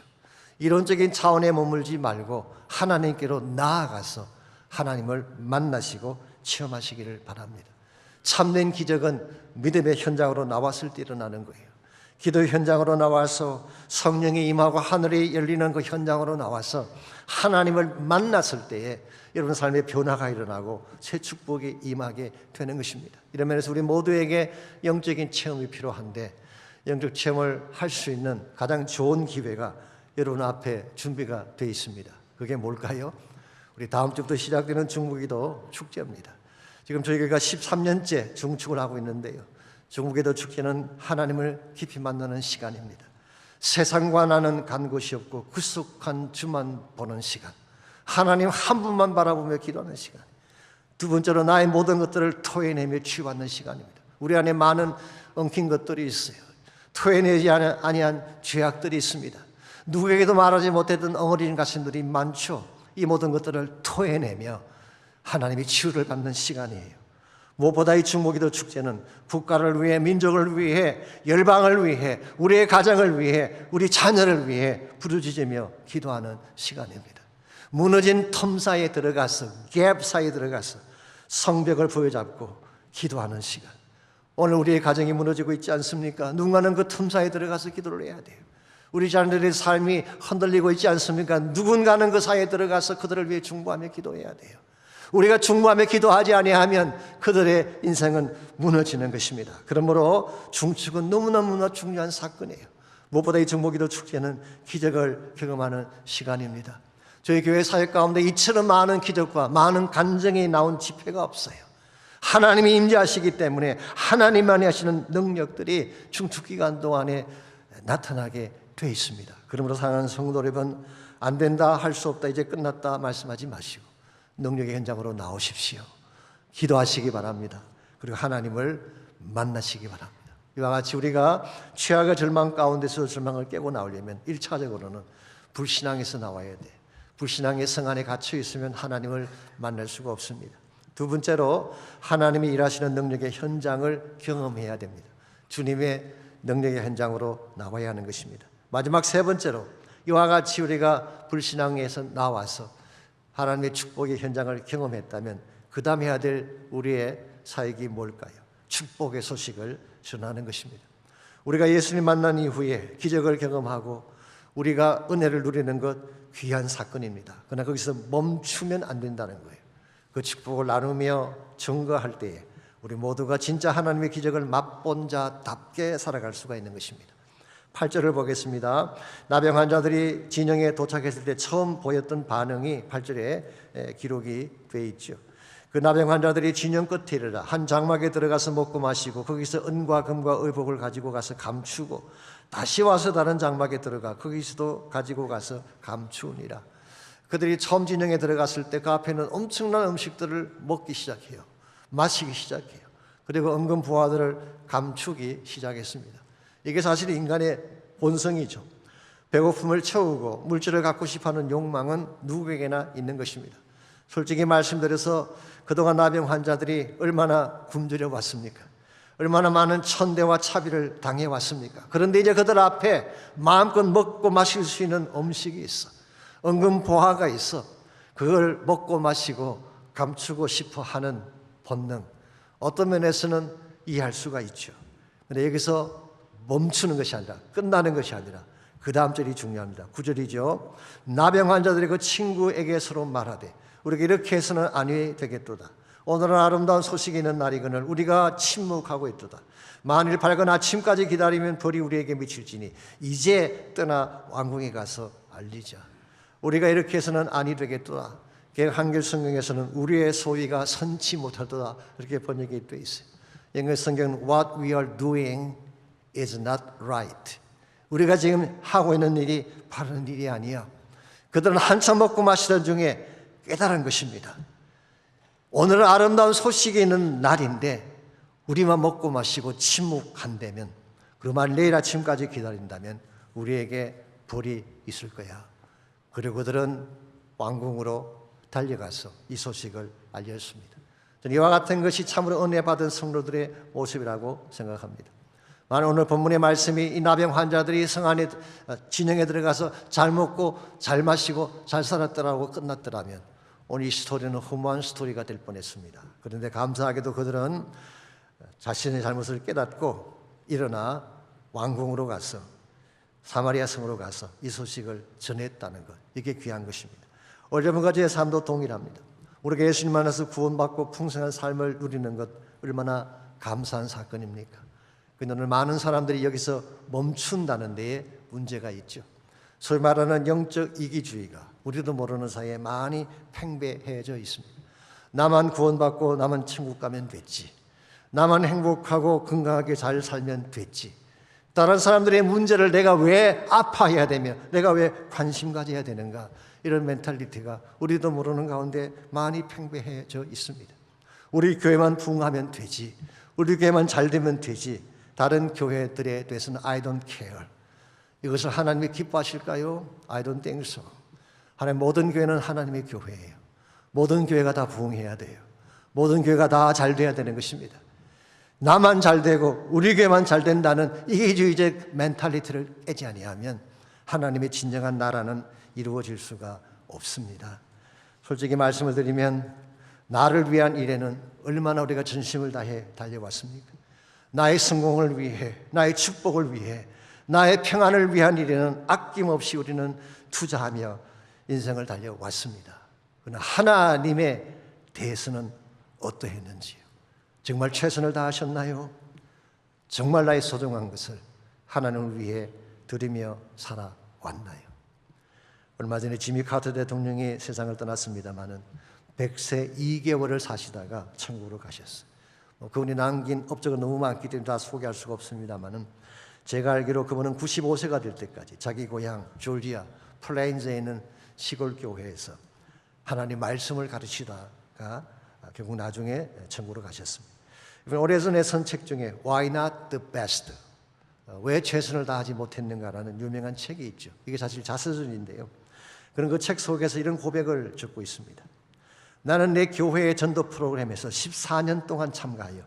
이론적인 차원에 머물지 말고 하나님께로 나아가서 하나님을 만나시고 체험하시기를 바랍니다. 참된 기적은 믿음의 현장으로 나왔을 때 일어나는 거예요. 기도 현장으로 나와서 성령이 임하고 하늘이 열리는 그 현장으로 나와서 하나님을 만났을 때에 여러분 삶의 변화가 일어나고 새 축복이 임하게 되는 것입니다. 이런 면에서 우리 모두에게 영적인 체험이 필요한데 영적 체험을 할 수 있는 가장 좋은 기회가 여러분 앞에 준비가 되어 있습니다. 그게 뭘까요? 우리 다음 주부터 시작되는 중국기도 축제입니다. 지금 저희 교회가 13년째 중축을 하고 있는데요. 중국기도 축제는 하나님을 깊이 만나는 시간입니다. 세상과 나는 간 곳이 없고 구속한 주만 보는 시간. 하나님 한 분만 바라보며 기도하는 시간. 두 번째로 나의 모든 것들을 토해내며 치유받는 시간입니다. 우리 안에 많은 엉킨 것들이 있어요. 토해내지 아니한 죄악들이 있습니다. 누구에게도 말하지 못했던 엉어린 가슴들이 많죠. 이 모든 것들을 토해내며 하나님이 치유를 받는 시간이에요. 무엇보다 이 중국기도 축제는 국가를 위해, 민족을 위해, 열방을 위해, 우리의 가정을 위해, 우리 자녀를 위해 부르짖으며 기도하는 시간입니다. 무너진 텀 사이에 들어가서, 갭 사이에 들어가서 성벽을 부여잡고 기도하는 시간. 오늘 우리의 가정이 무너지고 있지 않습니까? 누군가는 그 틈 사이에 들어가서 기도를 해야 돼요. 우리 자녀들의 삶이 흔들리고 있지 않습니까? 누군가는 그 사이에 들어가서 그들을 위해 중보하며 기도해야 돼요. 우리가 중보하며 기도하지 아니하면 그들의 인생은 무너지는 것입니다. 그러므로 중축은 너무나 중요한 사건이에요. 무엇보다 이 중보기도 축제는 기적을 경험하는 시간입니다. 저희 교회 사역 가운데 이처럼 많은 기적과 많은 간증이 나온 집회가 없어요. 하나님이 임재하시기 때문에 하나님만이 하시는 능력들이 중축기간 동안에 나타나게 되어 있습니다. 그러므로 사랑하는 성도 여러분, 안 된다, 할 수 없다, 이제 끝났다 말씀하지 마시고 능력의 현장으로 나오십시오. 기도하시기 바랍니다. 그리고 하나님을 만나시기 바랍니다. 이와 같이 우리가 죄악의 절망 가운데서 절망을 깨고 나오려면 1차적으로는 불신앙에서 나와야 돼. 불신앙의 성 안에 갇혀 있으면 하나님을 만날 수가 없습니다. 두 번째로 하나님이 일하시는 능력의 현장을 경험해야 됩니다. 주님의 능력의 현장으로 나와야 하는 것입니다. 마지막 세 번째로 이와 같이 우리가 불신앙에서 나와서 하나님의 축복의 현장을 경험했다면 그 다음 해야 될 우리의 사역이 뭘까요? 축복의 소식을 전하는 것입니다. 우리가 예수님 만난 이후에 기적을 경험하고 우리가 은혜를 누리는 것 귀한 사건입니다. 그러나 거기서 멈추면 안 된다는 거예요. 그 축복을 나누며 증거할 때에 우리 모두가 진짜 하나님의 기적을 맛본 자답게 살아갈 수가 있는 것입니다. 8절을 보겠습니다. 나병 환자들이 진영에 도착했을 때 처음 보였던 반응이 8절에 기록이 되어 있죠. 그 나병 환자들이 진영 끝에 이르러 한 장막에 들어가서 먹고 마시고 거기서 은과 금과 의복을 가지고 가서 감추고 다시 와서 다른 장막에 들어가 거기서도 가지고 가서 감추니라. 그들이 처음 진영에 들어갔을 때 그 앞에는 엄청난 음식들을 먹기 시작해요. 마시기 시작해요. 그리고 은근 부하들을 감추기 시작했습니다. 이게 사실 인간의 본성이죠. 배고픔을 채우고 물질을 갖고 싶어하는 욕망은 누구에게나 있는 것입니다. 솔직히 말씀드려서 그동안 나병 환자들이 얼마나 굶주려 왔습니까? 얼마나 많은 천대와 차별을 당해 왔습니까? 그런데 이제 그들 앞에 마음껏 먹고 마실 수 있는 음식이 있어. 은근 보화가 있어. 그걸 먹고 마시고 감추고 싶어 하는 본능. 어떤 면에서는 이해할 수가 있죠. 그런데 여기서 멈추는 것이 아니라, 끝나는 것이 아니라 그 다음 절이 중요합니다. 9절이죠. 나병 환자들이 그 친구에게 서로 말하되 우리가 이렇게 해서는 아니 되겠도다. 오늘은 아름다운 소식이 있는 날이거늘 우리가 침묵하고 있도다. 만일 밝은 아침까지 기다리면 벌이 우리에게 미칠지니 이제 떠나 왕궁에 가서 알리자. 우리가 이렇게 해서는 아니 되겠도다. 한글 성경에서는 우리의 소위가 선치 못하도다 이렇게 번역이 되어 있어요. 영어 성경은 What we are doing is not right. 우리가 지금 하고 있는 일이 바른 일이 아니야. 그들은 한참 먹고 마시던 중에 깨달은 것입니다. 오늘은 아름다운 소식이 있는 날인데 우리만 먹고 마시고 침묵한다면, 그만 내일 아침까지 기다린다면 우리에게 벌이 있을 거야. 그리고 그들은 왕궁으로 달려가서 이 소식을 알렸습니다. 저는 이와 같은 것이 참으로 은혜 받은 성도들의 모습이라고 생각합니다. 만약 오늘 본문의 말씀이 이 나병 환자들이 성 안에 진영에 들어가서 잘 먹고 잘 마시고 잘 살았더라고 끝났더라면 오늘 이 스토리는 허무한 스토리가 될 뻔했습니다. 그런데 감사하게도 그들은 자신의 잘못을 깨닫고 일어나 왕궁으로 가서 사마리아 성으로 가서 이 소식을 전했다는 것, 이게 귀한 것입니다. 여러분과 제 삶도 동일합니다. 우리가 예수님 안에서 구원받고 풍성한 삶을 누리는 것 얼마나 감사한 사건입니까? 그런데 오늘 많은 사람들이 여기서 멈춘다는 데에 문제가 있죠. 소위 말하는 영적 이기주의가 우리도 모르는 사이에 많이 팽배해져 있습니다. 나만 구원받고 나만 천국 가면 됐지. 나만 행복하고 건강하게 잘 살면 됐지. 다른 사람들의 문제를 내가 왜 아파해야 되며 내가 왜 관심 가져야 되는가, 이런 멘탈리티가 우리도 모르는 가운데 많이 팽배해져 있습니다. 우리 교회만 부흥하면 되지, 우리 교회만 잘 되면 되지, 다른 교회들에 대해서는 I don't care. 이것을 하나님이 기뻐하실까요? I don't think so. 하나님, 모든 교회는 하나님의 교회예요. 모든 교회가 다 부흥해야 돼요. 모든 교회가 다 잘 돼야 되는 것입니다. 나만 잘 되고 우리 교회만 잘 된다는 이기주의적 멘탈리티를 깨지 아니하면 하나님의 진정한 나라는 이루어질 수가 없습니다. 솔직히 말씀을 드리면 나를 위한 일에는 얼마나 우리가 전심을 다해 달려왔습니까? 나의 성공을 위해, 나의 축복을 위해, 나의 평안을 위한 일에는 아낌없이 우리는 투자하며 인생을 달려왔습니다. 그러나 하나님에 대해서는 어떠했는지요? 정말 최선을 다하셨나요? 정말 나의 소중한 것을 하나님을 위해 드리며 살아왔나요? 얼마 전에 지미 카터 대통령이 세상을 떠났습니다마는 100세 2개월을 사시다가 천국으로 가셨어요. 그분이 남긴 업적은 너무 많기 때문에 다 소개할 수가 없습니다마는 제가 알기로 그분은 95세가 될 때까지 자기 고향 조지아 플레인즈에 있는 시골 교회에서 하나님 말씀을 가르치다가 결국 나중에 천국으로 가셨습니다. 오래전에 쓴 책 중에 Why Not the Best? 왜 최선을 다하지 못했는가라는 유명한 책이 있죠. 이게 사실 자서전인데요. 그런 그 책 속에서 이런 고백을 적고 있습니다. 나는 내 교회의 전도 프로그램에서 14년 동안 참가하여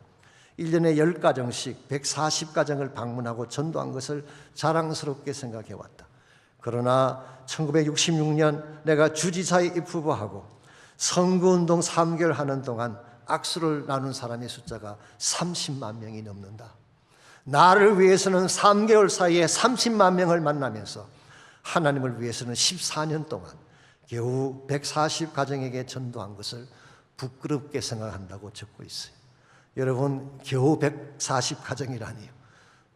1년에 10가정씩 140가정을 방문하고 전도한 것을 자랑스럽게 생각해왔다. 그러나 1966년 내가 주지사에 입후보하고 선거운동 3개월 하는 동안 악수를 나눈 사람의 숫자가 30만 명이 넘는다. 나를 위해서는 3개월 사이에 30만 명을 만나면서 하나님을 위해서는 14년 동안 겨우 140가정에게 전도한 것을 부끄럽게 생각한다고 적고 있어요. 여러분, 겨우 140가정이라니요.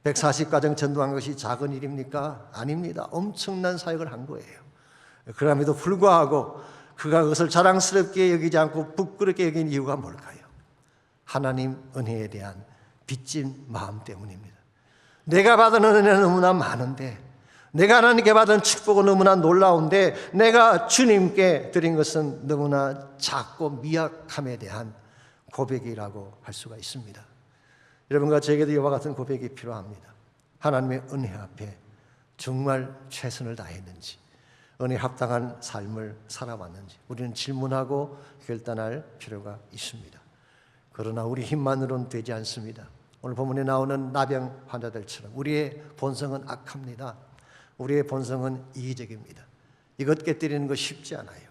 140가정 전도한 것이 작은 일입니까? 아닙니다. 엄청난 사역을 한 거예요. 그럼에도 불구하고 그가 그것을 자랑스럽게 여기지 않고 부끄럽게 여긴 이유가 뭘까요? 하나님 은혜에 대한 빚진 마음 때문입니다. 내가 받은 은혜는 너무나 많은데, 내가 하나님께 받은 축복은 너무나 놀라운데, 내가 주님께 드린 것은 너무나 작고 미약함에 대한 고백이라고 할 수가 있습니다. 여러분과 저에게도 이와 같은 고백이 필요합니다. 하나님의 은혜 앞에 정말 최선을 다했는지, 은혜 합당한 삶을 살아왔는지 우리는 질문하고 결단할 필요가 있습니다. 그러나 우리 힘만으로는 되지 않습니다. 오늘 본문에 나오는 나병 환자들처럼 우리의 본성은 악합니다. 우리의 본성은 이기적입니다. 이것 깨뜨리는 거 쉽지 않아요.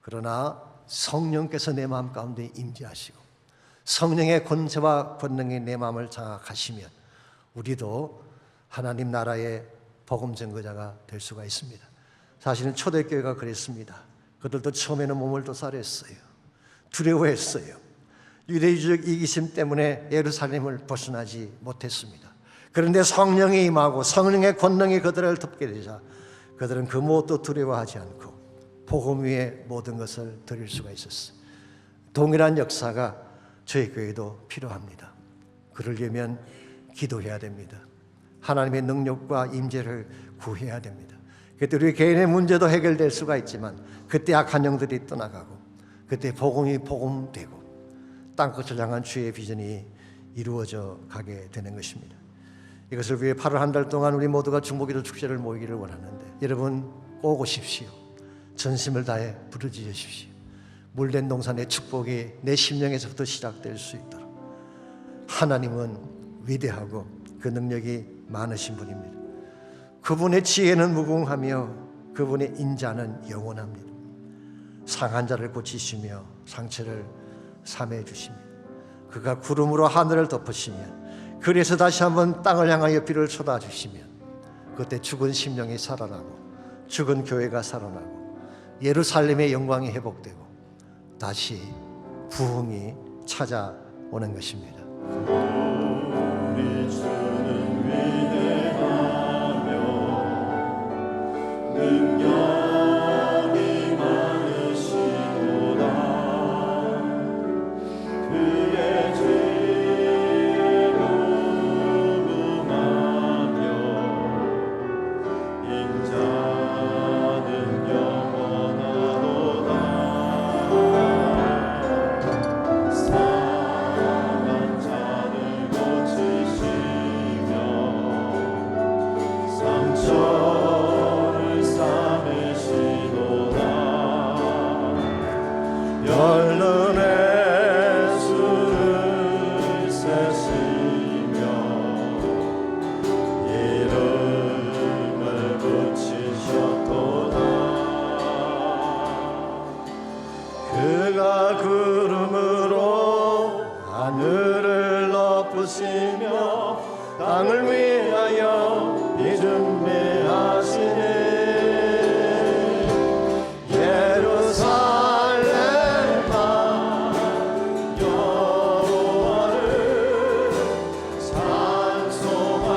그러나 성령께서 내 마음 가운데 임재하시고 성령의 권세와 권능이 내 마음을 장악하시면 우리도 하나님 나라의 복음 증거자가 될 수가 있습니다. 사실은 초대교회가 그랬습니다. 그들도 처음에는 몸을 도살했어요. 두려워했어요. 유대주의적 이기심 때문에 예루살렘을 벗어나지 못했습니다. 그런데 성령이 임하고 성령의 권능이 그들을 덮게 되자 그들은 그 무엇도 두려워하지 않고 복음 위에 모든 것을 드릴 수가 있었어요. 동일한 역사가 저희 교회도 필요합니다. 그러려면 기도해야 됩니다. 하나님의 능력과 임재를 구해야 됩니다. 그때 우리 개인의 문제도 해결될 수가 있지만 그때 악한 영들이 떠나가고 그때 복음이 복음되고 땅끝을 향한 주의 비전이 이루어져 가게 되는 것입니다. 이것을 위해 8월 한 달 동안 우리 모두가 중보기도 축제를 모이기를 원하는데 여러분 꼭 오십시오. 전심을 다해 부르짖으십시오. 물된 동산의 축복이 내 심령에서부터 시작될 수 있도록. 하나님은 위대하고 그 능력이 많으신 분입니다. 그분의 지혜는 무궁하며 그분의 인자는 영원합니다. 상한 자를 고치시며 상처를 삼해 주십니다. 그가 구름으로 하늘을 덮으시면 그래서 다시 한번 땅을 향하여 비를 쏟아주시면 그때 죽은 심령이 살아나고 죽은 교회가 살아나고 예루살렘의 영광이 회복되고 다시 부흥이 찾아오는 것입니다. 우리 주는 위대하며 능력이 많으시도다. 그의 죄로 무궁하며 인자는 영원하도다. 상한 자를 고치시며 상처를 삼으시도다. 연륜의 수를 세시며 이름을 붙이셨도다. 그가 구름으로 하늘을 덮으시며 땅을 위하여 비 준비하시네. 예루살렘아 여호와를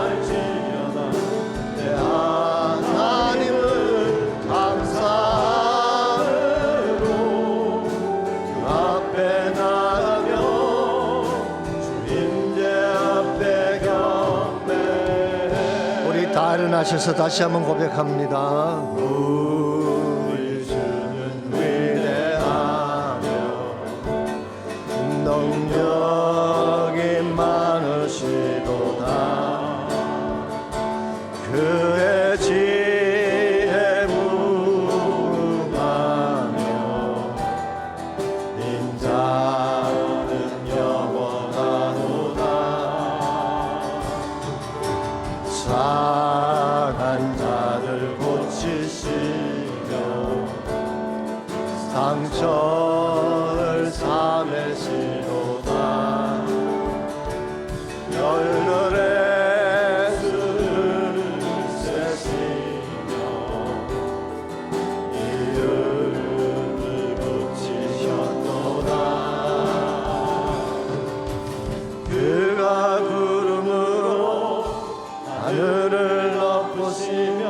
찬송할지어다. 내 하나님을 감사로 주 앞에 나가며 주 임재 앞에 경배해. 우리 다 일어나셔서 다시 한번 고백합니다. 우리 주는 위대하며 능력이 많으시도다. 그의 지혜 무궁하며 인자는 영원하도다. 상한 자들 고치시며 상처를 삼으시도다. 열렬의 수를 세시며 이름을 붙이셨도다. 그가 구름으로 하늘을 덮으시며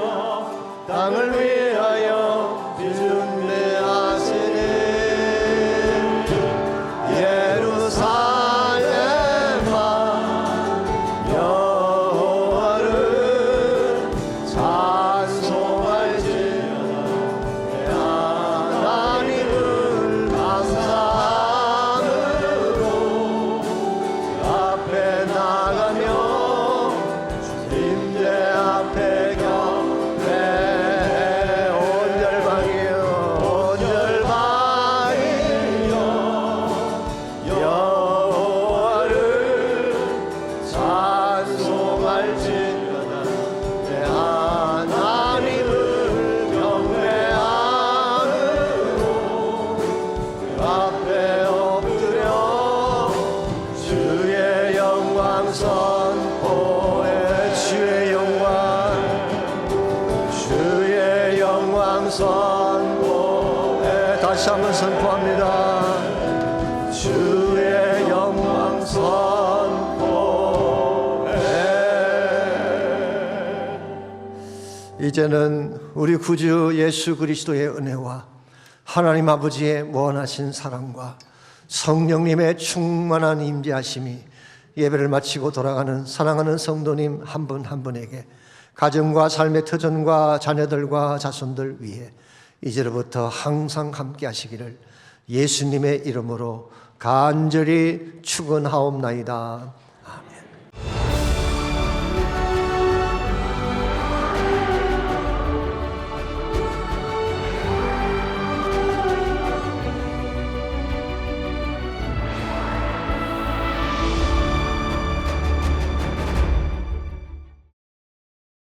땅을 위하여 비 준비하시네. 다시 한번 선포합니다. 주의 영광 선포해. 이제는 우리 구주 예수 그리스도의 은혜와 하나님 아버지의 무한하신 사랑과 성령님의 충만한 임재하심이 예배를 마치고 돌아가는 사랑하는 성도님 한 분 한 분에게 가정과 삶의 터전과 자녀들과 자손들 위해 이제로부터 항상 함께 하시기를 예수님의 이름으로 간절히 축원하옵나이다.